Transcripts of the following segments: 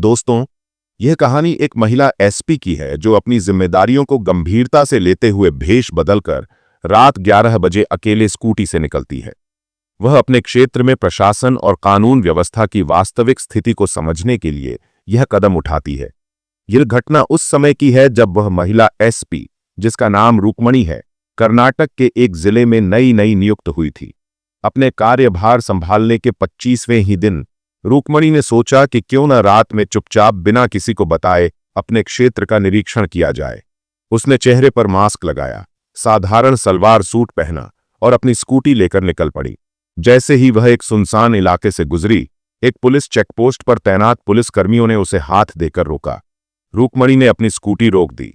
दोस्तों, यह कहानी एक महिला एसपी की है जो अपनी जिम्मेदारियों को गंभीरता से लेते हुए भेष बदलकर रात 11 बजे अकेले स्कूटी से निकलती है। वह अपने क्षेत्र में प्रशासन और कानून व्यवस्था की वास्तविक स्थिति को समझने के लिए यह कदम उठाती है। यह घटना उस समय की है जब वह महिला एसपी, जिसका नाम रुक्मणी है, कर्नाटक के एक जिले में नई नियुक्त हुई थी। अपने कार्यभार संभालने के 25वें ही दिन रुक्मणी ने सोचा कि क्यों न रात में चुपचाप बिना किसी को बताए अपने क्षेत्र का निरीक्षण किया जाए। उसने चेहरे पर मास्क लगाया, साधारण सलवार सूट पहना और अपनी स्कूटी लेकर निकल पड़ी। जैसे ही वह एक सुनसान इलाके से गुजरी, एक पुलिस चेकपोस्ट पर तैनात पुलिसकर्मियों ने उसे हाथ देकर रोका। रुक्मणी ने अपनी स्कूटी रोक दी।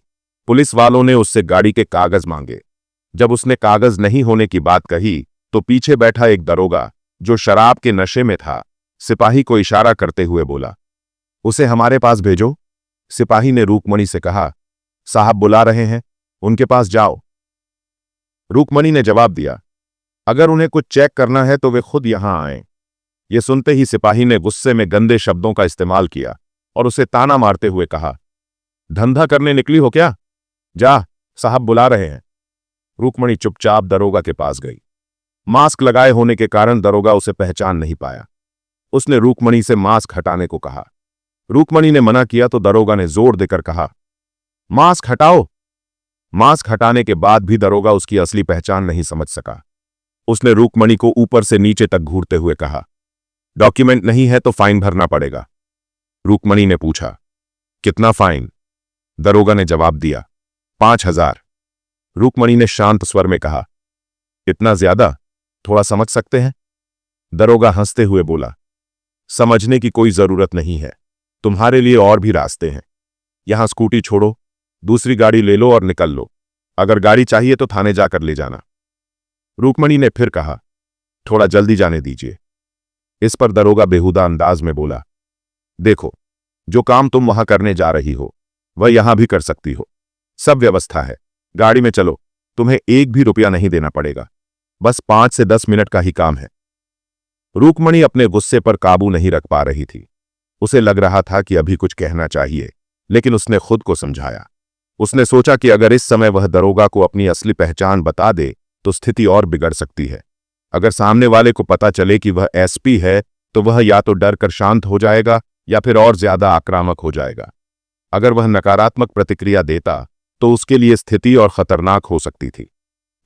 पुलिस वालों ने उससे गाड़ी के कागज मांगे। जब उसने कागज नहीं होने की बात कही तो पीछे बैठा एक दरोगा, जो शराब के नशे में था, सिपाही को इशारा करते हुए बोला, उसे हमारे पास भेजो। सिपाही ने रुक्मणी से कहा, साहब बुला रहे हैं, उनके पास जाओ। रुक्मणी ने जवाब दिया, अगर उन्हें कुछ चेक करना है तो वे खुद यहां आएं। यह सुनते ही सिपाही ने गुस्से में गंदे शब्दों का इस्तेमाल किया और उसे ताना मारते हुए कहा, धंधा करने निकली हो क्या? जा, साहब बुला रहे हैं। रुक्मणी चुपचाप दरोगा के पास गई। मास्क लगाए होने के कारण दरोगा उसे पहचान नहीं पाया। उसने रुक्मणी से मास्क हटाने को कहा। रुक्मणी ने मना किया तो दरोगा ने जोर देकर कहा, मास्क हटाओ। मास्क हटाने के बाद भी दरोगा उसकी असली पहचान नहीं समझ सका। उसने रुक्मणी को ऊपर से नीचे तक घूरते हुए कहा, डॉक्यूमेंट नहीं है तो फाइन भरना पड़ेगा। रुक्मणी ने पूछा, कितना फाइन? दरोगा ने जवाब दिया, 5000। रुक्मणी ने शांत स्वर में कहा, इतना ज्यादा? थोड़ा समझ सकते हैं? दरोगा हंसते हुए बोला, समझने की कोई जरूरत नहीं है, तुम्हारे लिए और भी रास्ते हैं। यहां स्कूटी छोड़ो, दूसरी गाड़ी ले लो और निकल लो। अगर गाड़ी चाहिए तो थाने जाकर ले जाना। रुक्मणी ने फिर कहा, थोड़ा जल्दी जाने दीजिए। इस पर दरोगा बेहुदा अंदाज में बोला, देखो, जो काम तुम वहां करने जा रही हो वह यहां भी कर सकती हो। सब व्यवस्था है, गाड़ी में चलो, तुम्हें एक भी रुपया नहीं देना पड़ेगा। बस 5 से 10 मिनट का ही काम है। रुक्मणी अपने गुस्से पर काबू नहीं रख पा रही थी। उसे लग रहा था कि अभी कुछ कहना चाहिए, लेकिन उसने खुद को समझाया। उसने सोचा कि अगर इस समय वह दरोगा को अपनी असली पहचान बता दे तो स्थिति और बिगड़ सकती है। अगर सामने वाले को पता चले कि वह एसपी है तो वह या तो डर कर शांत हो जाएगा या फिर और ज्यादा आक्रामक हो जाएगा। अगर वह नकारात्मक प्रतिक्रिया देता तो उसके लिए स्थिति और खतरनाक हो सकती थी।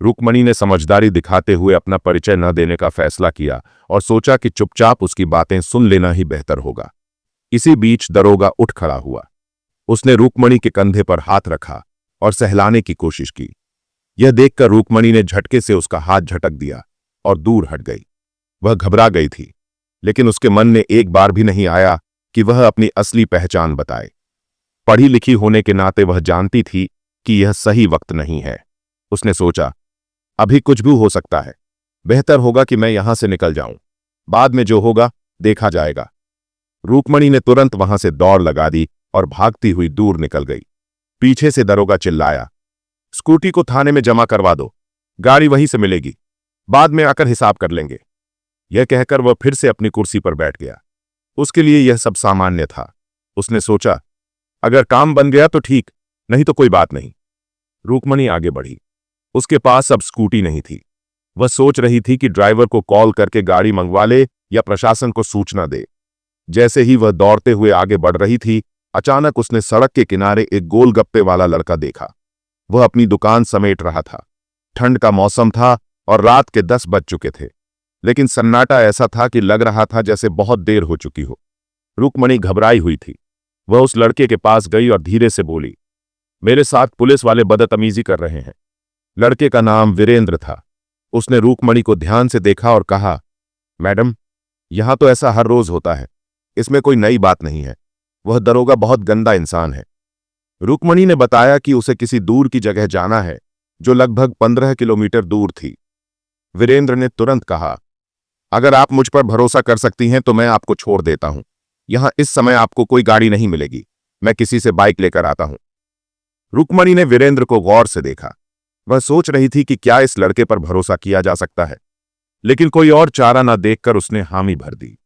रुक्मणी ने समझदारी दिखाते हुए अपना परिचय न देने का फैसला किया और सोचा कि चुपचाप उसकी बातें सुन लेना ही बेहतर होगा। इसी बीच दरोगा उठ खड़ा हुआ। उसने रुक्मणी के कंधे पर हाथ रखा और सहलाने की कोशिश की। यह देखकर रुक्मणी ने झटके से उसका हाथ झटक दिया और दूर हट गई। वह घबरा गई थी, लेकिन उसके मन में एक बार भी नहीं आया कि वह अपनी असली पहचान बताए। पढ़ी लिखी होने के नाते वह जानती थी कि यह सही वक्त नहीं है। उसने सोचा, अभी कुछ भी हो सकता है, बेहतर होगा कि मैं यहां से निकल जाऊं, बाद में जो होगा देखा जाएगा। रुक्मणी ने तुरंत वहां से दौड़ लगा दी और भागती हुई दूर निकल गई। पीछे से दरोगा चिल्लाया, स्कूटी को थाने में जमा करवा दो, गाड़ी वहीं से मिलेगी, बाद में आकर हिसाब कर लेंगे। यह कहकर वह फिर से अपनी कुर्सी पर बैठ गया। उसके लिए यह सब सामान्य था। उसने सोचा, अगर काम बन गया तो ठीक, नहीं तो कोई बात नहीं। रुक्मणी आगे बढ़ी। उसके पास अब स्कूटी नहीं थी। वह सोच रही थी कि ड्राइवर को कॉल करके गाड़ी मंगवा ले या प्रशासन को सूचना दे। जैसे ही वह दौड़ते हुए आगे बढ़ रही थी, अचानक उसने सड़क के किनारे एक गोलगप्पे वाला लड़का देखा। वह अपनी दुकान समेट रहा था। ठंड का मौसम था और रात के 10 बज चुके थे, लेकिन सन्नाटा ऐसा था कि लग रहा था जैसे बहुत देर हो चुकी हो। रुक्मणी घबराई हुई थी। वह उस लड़के के पास गई और धीरे से बोली, मेरे साथ पुलिस वाले बदतमीजी कर रहे हैं। लड़के का नाम वीरेंद्र था। उसने रुक्मणी को ध्यान से देखा और कहा, मैडम, यहां तो ऐसा हर रोज होता है, इसमें कोई नई बात नहीं है। वह दरोगा बहुत गंदा इंसान है। रुक्मणी ने बताया कि उसे किसी दूर की जगह जाना है जो लगभग 15 किलोमीटर दूर थी। वीरेंद्र ने तुरंत कहा, अगर आप मुझ पर भरोसा कर सकती हैं तो मैं आपको छोड़ देता हूं। यहां इस समय आपको कोई गाड़ी नहीं मिलेगी, मैं किसी से बाइक लेकर आता हूं। रुक्मणी ने वीरेंद्र को गौर से देखा। वह सोच रही थी कि क्या इस लड़के पर भरोसा किया जा सकता है, लेकिन कोई और चारा न देखकर उसने हामी भर दी।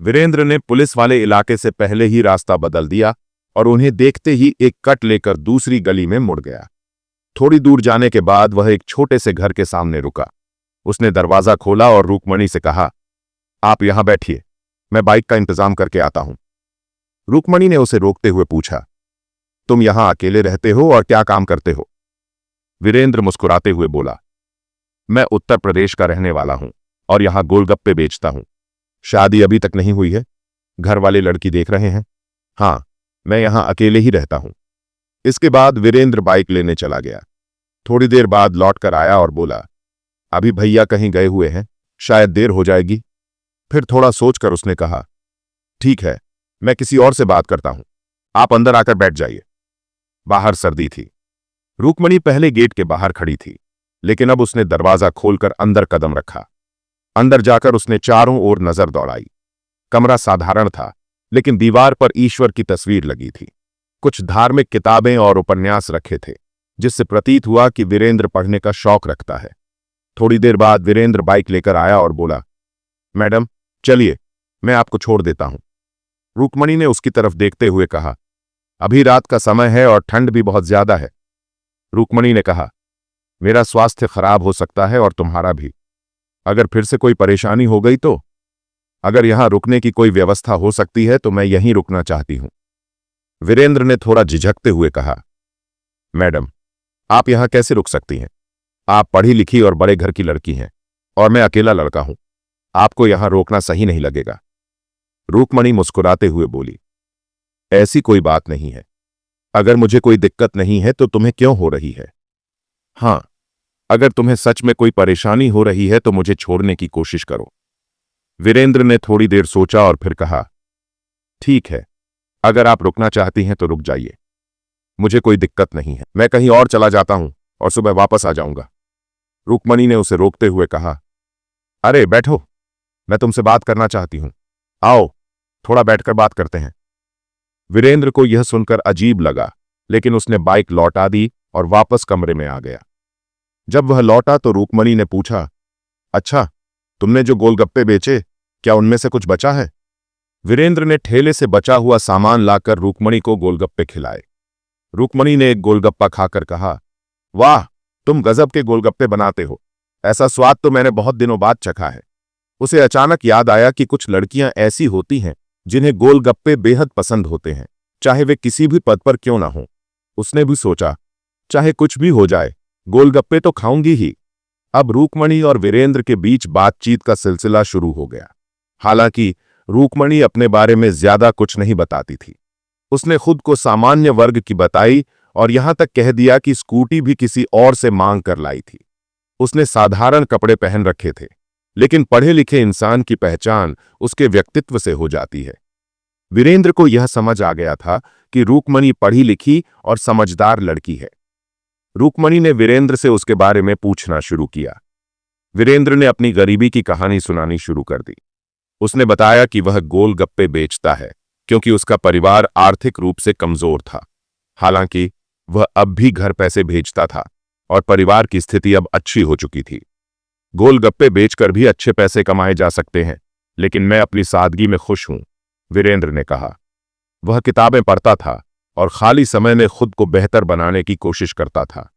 वीरेंद्र ने पुलिस वाले इलाके से पहले ही रास्ता बदल दिया और उन्हें देखते ही एक कट लेकर दूसरी गली में मुड़ गया। थोड़ी दूर जाने के बाद वह एक छोटे से घर के सामने रुका। उसने दरवाजा खोला और रुक्मणी से कहा, आप यहां बैठिए, मैं बाइक का इंतजाम करके आता हूं। रुक्मणी ने उसे रोकते हुए पूछा, तुम यहां अकेले रहते हो और क्या काम करते हो? वीरेंद्र मुस्कुराते हुए बोला, मैं उत्तर प्रदेश का रहने वाला हूं और यहां गोलगप्पे बेचता हूं। शादी अभी तक नहीं हुई है, घर वाले लड़की देख रहे हैं। हां, मैं यहां अकेले ही रहता हूं। इसके बाद वीरेंद्र बाइक लेने चला गया। थोड़ी देर बाद लौट कर आया और बोला, अभी भैया कहीं गए हुए हैं, शायद देर हो जाएगी। फिर थोड़ा सोचकर उसने कहा, ठीक है, मैं किसी और से बात करता हूं, आप अंदर आकर बैठ जाइए। बाहर सर्दी थी। रुक्मणी पहले गेट के बाहर खड़ी थी, लेकिन अब उसने दरवाजा खोलकर अंदर कदम रखा। अंदर जाकर उसने चारों ओर नजर दौड़ाई। कमरा साधारण था, लेकिन दीवार पर ईश्वर की तस्वीर लगी थी। कुछ धार्मिक किताबें और उपन्यास रखे थे, जिससे प्रतीत हुआ कि वीरेंद्र पढ़ने का शौक रखता है। थोड़ी देर बाद वीरेंद्र बाइक लेकर आया और बोला, मैडम चलिए, मैं आपको छोड़ देता हूं। रुक्मणी ने उसकी तरफ देखते हुए कहा, अभी रात का समय है और ठंड भी बहुत ज्यादा है। रुक्मणी ने कहा, मेरा स्वास्थ्य खराब हो सकता है और तुम्हारा भी। अगर फिर से कोई परेशानी हो गई तो? अगर यहां रुकने की कोई व्यवस्था हो सकती है तो मैं यहीं रुकना चाहती हूं। वीरेंद्र ने थोड़ा झिझकते हुए कहा, मैडम आप यहां कैसे रुक सकती हैं? आप पढ़ी लिखी और बड़े घर की लड़की हैं और मैं अकेला लड़का हूं। आपको यहां रोकना सही नहीं लगेगा। रुक्मणी मुस्कुराते हुए बोली, ऐसी कोई बात नहीं है। अगर मुझे कोई दिक्कत नहीं है तो तुम्हें क्यों हो रही है? हां, अगर तुम्हें सच में कोई परेशानी हो रही है तो मुझे छोड़ने की कोशिश करो। वीरेंद्र ने थोड़ी देर सोचा और फिर कहा, ठीक है, अगर आप रुकना चाहती हैं तो रुक जाइए, मुझे कोई दिक्कत नहीं है। मैं कहीं और चला जाता हूं और सुबह वापस आ जाऊंगा। रुक्मणी ने उसे रोकते हुए कहा, अरे बैठो, मैं तुमसे बात करना चाहती हूं। आओ, थोड़ा बैठकर बात करते हैं। वीरेंद्र को यह सुनकर अजीब लगा, लेकिन उसने बाइक लौटा दी और वापस कमरे में आ गया। जब वह लौटा तो रुक्मणी ने पूछा, अच्छा, तुमने जो गोलगप्पे बेचे, क्या उनमें से कुछ बचा है? वीरेंद्र ने ठेले से बचा हुआ सामान लाकर रुक्मणी को गोलगप्पे खिलाए। रुक्मणी ने एक गोलगप्पा खाकर कहा, वाह, तुम गजब के गोलगप्पे बनाते हो। ऐसा स्वाद तो मैंने बहुत दिनों बाद चखा है। उसे अचानक याद आया कि कुछ लड़कियां ऐसी होती हैं जिन्हें गोलगप्पे बेहद पसंद होते हैं, चाहे वे किसी भी पद पर क्यों ना हो। उसने भी सोचा, चाहे कुछ भी हो जाए, गोलगप्पे तो खाऊंगी ही। अब रुक्मणी और वीरेंद्र के बीच बातचीत का सिलसिला शुरू हो गया। हालांकि रुक्मणी अपने बारे में ज्यादा कुछ नहीं बताती थी। उसने खुद को सामान्य वर्ग की बताई और यहां तक कह दिया कि स्कूटी भी किसी और से मांग कर लाई थी। उसने साधारण कपड़े पहन रखे थे, लेकिन पढ़े लिखे इंसान की पहचान उसके व्यक्तित्व से हो जाती है। वीरेंद्र को यह समझ आ गया था कि रुक्मणी पढ़ी लिखी और समझदार लड़की है। रुक्मणी ने वीरेंद्र से उसके बारे में पूछना शुरू किया। वीरेंद्र ने अपनी गरीबी की कहानी सुनानी शुरू कर दी। उसने बताया कि वह गोलगप्पे बेचता है क्योंकि उसका परिवार आर्थिक रूप से कमजोर था। हालांकि वह अब भी घर पैसे भेजता था और परिवार की स्थिति अब अच्छी हो चुकी थी। गोलगप्पे बेचकर भी अच्छे पैसे कमाए जा सकते हैं, लेकिन मैं अपनी सादगी में खुश हूं, वीरेंद्र ने कहा। वह किताबें पढ़ता था और खाली समय में खुद को बेहतर बनाने की कोशिश करता था।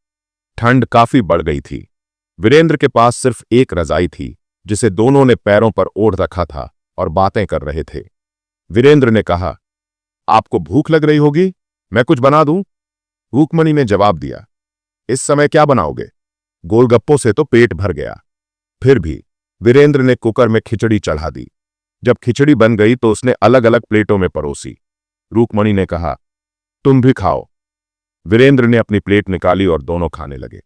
ठंड काफी बढ़ गई थी। वीरेंद्र के पास सिर्फ एक रजाई थी, जिसे दोनों ने पैरों पर ओढ़ रखा था और बातें कर रहे थे। वीरेंद्र ने कहा, आपको भूख लग रही होगी, मैं कुछ बना दूं? रुक्मणी ने जवाब दिया, इस समय क्या बनाओगे? गोलगप्पों से तो पेट भर गया। फिर भी वीरेंद्र ने कुकर में खिचड़ी चढ़ा दी। जब खिचड़ी बन गई तो उसने अलग अलग प्लेटों में परोसी। रुक्मणी ने कहा, तुम भी खाओ। वीरेंद्र ने अपनी प्लेट निकाली और दोनों खाने लगे।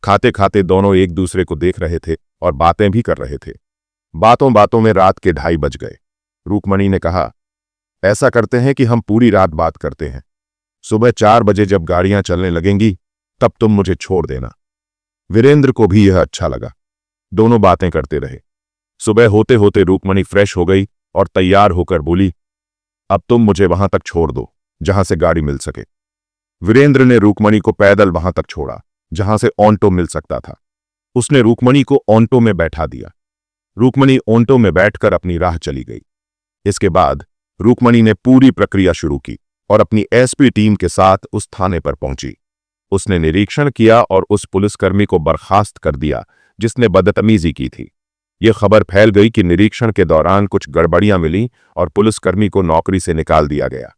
खाते खाते दोनों एक दूसरे को देख रहे थे और बातें भी कर रहे थे। बातों बातों में रात के 2:30 बज गए। रुक्मणी ने कहा, ऐसा करते हैं कि हम पूरी रात बात करते हैं। सुबह 4 बजे जब गाड़ियां चलने लगेंगी तब तुम मुझे छोड़ देना। वीरेंद्र को भी यह अच्छा लगा। दोनों बातें करते रहे। सुबह होते होते रुक्मणी फ्रेश हो गई और तैयार होकर बोली, अब तुम मुझे वहां तक छोड़ दो जहां से गाड़ी मिल सके। वीरेंद्र ने रुक्मणी को पैदल वहां तक छोड़ा जहां से ऑन्टो मिल सकता था। उसने रुक्मणी को ऑन्टो में बैठा दिया। रुक्मणी ऑन्टो में बैठकर अपनी राह चली गई। इसके बाद रुक्मणी ने पूरी प्रक्रिया शुरू की और अपनी एसपी टीम के साथ उस थाने पर पहुंची। उसने निरीक्षण किया और उस पुलिसकर्मी को बर्खास्त कर दिया जिसने बदतमीजी की थी। यह खबर फैल गई कि निरीक्षण के दौरान कुछ गड़बड़ियां मिली और पुलिसकर्मी को नौकरी से निकाल दिया गया।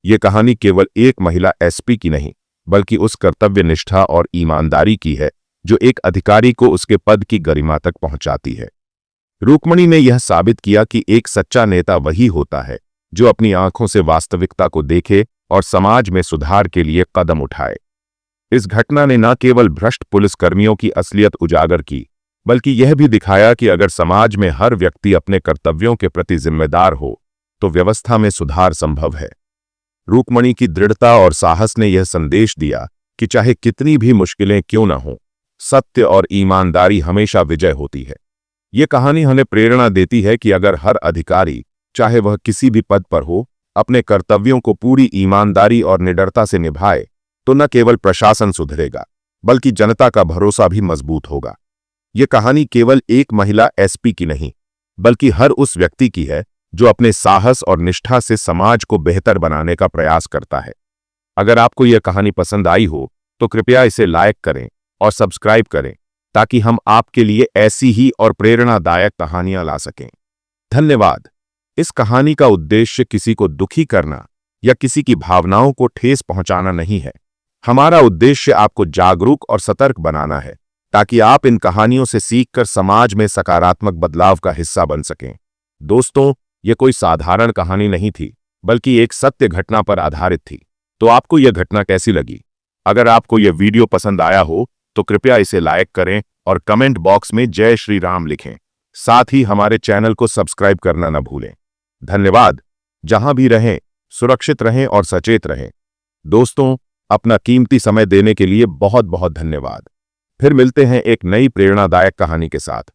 यह कहानी केवल एक महिला एसपी की नहीं, बल्कि उस कर्तव्य निष्ठा और ईमानदारी की है जो एक अधिकारी को उसके पद की गरिमा तक पहुंचाती है। रुक्मणी ने यह साबित किया कि एक सच्चा नेता वही होता है जो अपनी आंखों से वास्तविकता को देखे और समाज में सुधार के लिए कदम उठाए। इस घटना ने न केवल भ्रष्ट पुलिसकर्मियों की असलियत उजागर की, बल्कि यह भी दिखाया कि अगर समाज में हर व्यक्ति अपने कर्तव्यों के प्रति जिम्मेदार हो तो व्यवस्था में सुधार संभव है। रुक्मणी की दृढ़ता और साहस ने यह संदेश दिया कि चाहे कितनी भी मुश्किलें क्यों न हों, सत्य और ईमानदारी हमेशा विजय होती है। यह कहानी हमें प्रेरणा देती है कि अगर हर अधिकारी, चाहे वह किसी भी पद पर हो, अपने कर्तव्यों को पूरी ईमानदारी और निडरता से निभाए तो न केवल प्रशासन सुधरेगा, बल्कि जनता का भरोसा भी मजबूत होगा। यह कहानी केवल एक महिला एसपी की नहीं, बल्कि हर उस व्यक्ति की है जो अपने साहस और निष्ठा से समाज को बेहतर बनाने का प्रयास करता है। अगर आपको यह कहानी पसंद आई हो तो कृपया इसे लाइक करें और सब्सक्राइब करें ताकि हम आपके लिए ऐसी ही और प्रेरणादायक कहानियां ला सकें। धन्यवाद। इस कहानी का उद्देश्य किसी को दुखी करना या किसी की भावनाओं को ठेस पहुंचाना नहीं है। हमारा उद्देश्य आपको जागरूक और सतर्क बनाना है ताकि आप इन कहानियों से सीखकर समाज में सकारात्मक बदलाव का हिस्सा बन सकें। दोस्तों, यह कोई साधारण कहानी नहीं थी, बल्कि एक सत्य घटना पर आधारित थी। तो आपको यह घटना कैसी लगी? अगर आपको यह वीडियो पसंद आया हो तो कृपया इसे लाइक करें और कमेंट बॉक्स में जय श्री राम लिखें। साथ ही हमारे चैनल को सब्सक्राइब करना न भूलें। धन्यवाद। जहां भी रहें, सुरक्षित रहें और सचेत रहें। दोस्तों, अपना कीमती समय देने के लिए बहुत बहुत धन्यवाद। फिर मिलते हैं एक नई प्रेरणादायक कहानी के साथ।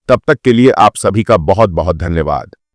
तब तक के लिए आप सभी का बहुत बहुत धन्यवाद।